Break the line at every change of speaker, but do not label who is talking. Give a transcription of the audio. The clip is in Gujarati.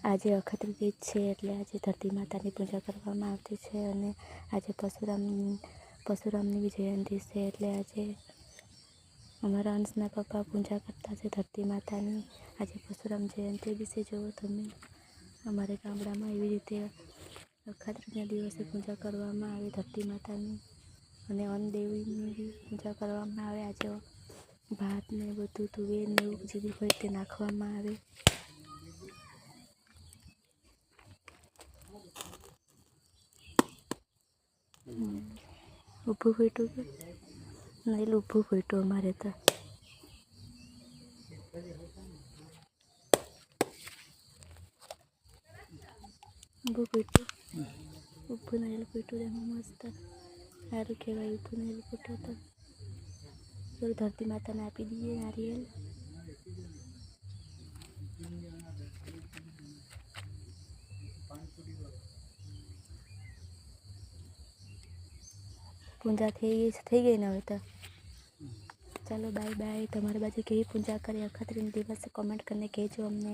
આજે અખતરી તીજ છે એટલે આજે ધરતી માતાની પૂજા કરવામાં આવતી છે અને આજે પરશુરામની બી જયંતિ છે એટલે આજે અમારા અંશના પપ્પા પૂજા કરતા છે ધરતી માતાની. આજે પરશુરામ જયંતિ વિશે જુઓ તમે અમારે ગામડામાં એવી રીતે અખાત્રીજના દિવસે પૂજા કરવામાં આવે ધરતી માતાની અને અન્ન દેવીની બી પૂજા કરવામાં આવે. આજે ભાત ને બધું તુવેર ને એવું જે બી હોય તે નાખવામાં આવે. ઊભું ફૂટ્યું કે નહીં ઊભું ફૂટ્યું અમારે તો ઊભું ફૂટ્યું ઊભું નહીં ફૂટ્યું એમાં મસ્ત સારું કહેવાય. ઊભું નહીં ફૂટ્યું તો ધરતી માતાને આપી દઈએ નારિયેલ. પૂજા થઈ ગઈ ને હવે તો ચાલો બાય બાય. તમારી બાજુ કેવી પૂજા કરે અખાત્રીના દિવસે કોમેન્ટ કરીને કહેજો અમને.